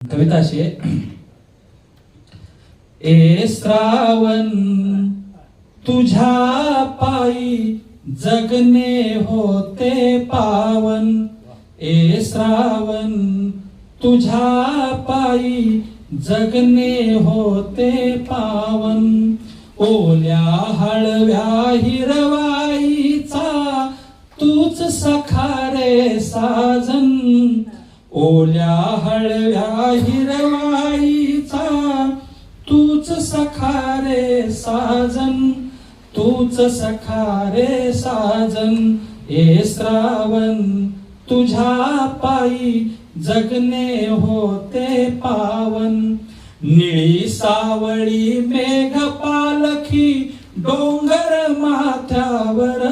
कविता अशी आहे, ए श्रावण तुझ्या पायी जगणे होते पावन, ए श्रावण तुझ्या पायी जगणे होते पावन, ओल्या हळव्या हिरवाईचा तूच सखा रे साजन, ओल्या हळव्या हिरवाईचा तूच सखा रे साजन, तूच सखा रे साजन, ए श्रावण तुझ्या पायी जगणे होते पावन, निळी सावळी मेघ पालखी डोंगर माथ्यावर,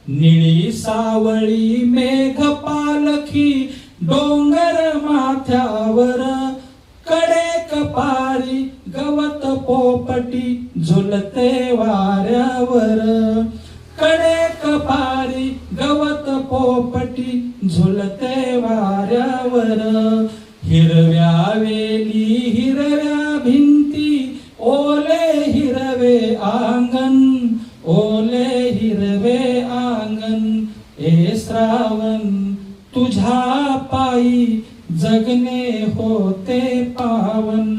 निळी सावळी मेघ पालखी डोंगर माथ्यावर, कडेक पारी गवत पोपटी झुलते वाऱ्यावर, कडेक पारी गवत पोपटी झुलते वाऱ्यावर, हिरव्या वेली हिरव्या भिंती ओले हिरवे आंगण, ओले हिरवे आंगण, ए श्रावण तुझ्या पायी जगणे होते पावन,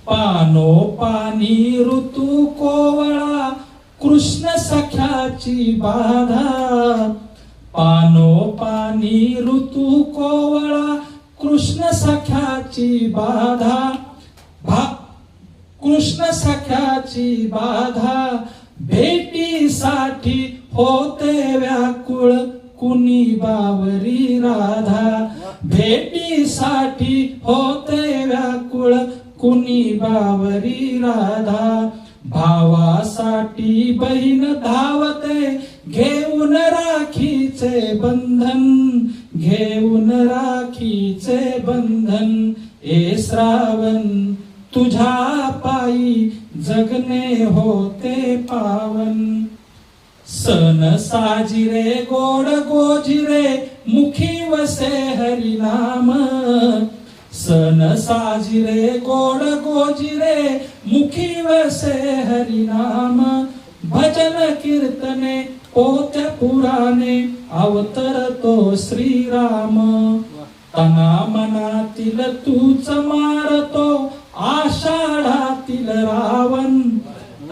पानो पानी ऋतू कोवळा कृष्ण सख्याची बाधा, पानो पानी ऋतू कोवळा कृष्ण सख्याची बाधा, कृष्ण सख्याची बाधा, भेटीसाठी होते व्याकुळ कुणी बावरी राधा, भेटीसाठी होते व्याकुळ कुणी बावरी राधा, भावासाठी बहीण धावते घेऊन राखीचे बंधन, घेऊन राखीचे बंधन, ए श्रावण तुझ्या पायी जगणे होते पावन, सन साजिरे गोड गोजिरे मुखी वसे हरिनाम, सन साजिरे गोड गोजिरे मुखी वसे हरिनाम, भजन कीर्तने पोत्या पुराणे अवतरतो श्रीराम, तना मनातील तूच मारतो आषाढातील रावण,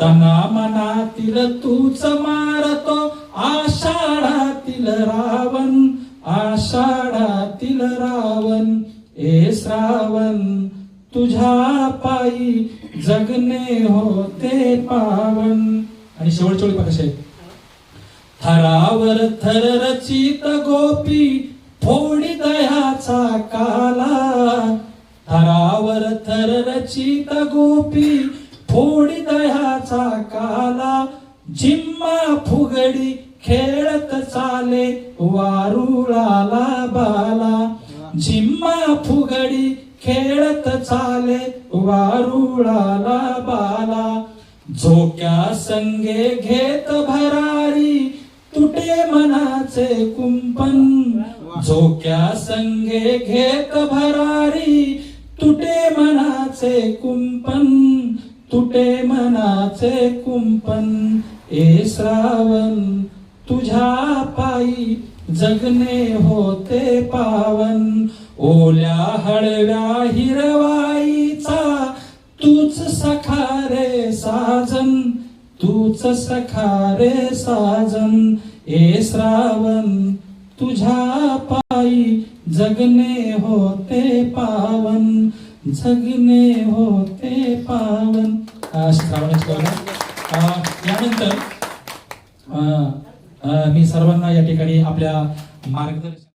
तना मनातील तूच मारतो आषाढातील रावण, आषाढातील रावण, ए श्रावण तुझ्या पायी जगणे होते पावन. आणि शेवटची ओळी कशी आहे, थरावर थर रचित गोपी फोडी दह्याचा काला, थरावर थर रचित गोपी फोडी दह्याचा काला, झिम्मा फुगडी खेळत चाले वारुळाला बाला, झिम्मा फुगडी खेळत चाले वारुळाला बाला, झोक्या संगे घेत भरारी तुटे मनाचे कुंपण, झोक्या संगे घेत भरारी तुटे मनाचे कुंपण, तुटे मनाचे कुंपण, ए श्रावण तुझ्या पायी जगणे होते पावन, ओल्या हळव्या हिरवाईचा तूच सखा रे साजन, तूच सखा रे साजन, ए श्रावण तुझ्या पायी जगणे होते पावन, जगणे होते पावन. श्रावणाची यानंतर मी सर्वांना या ठिकाणी आपल्या मार्गदर्शन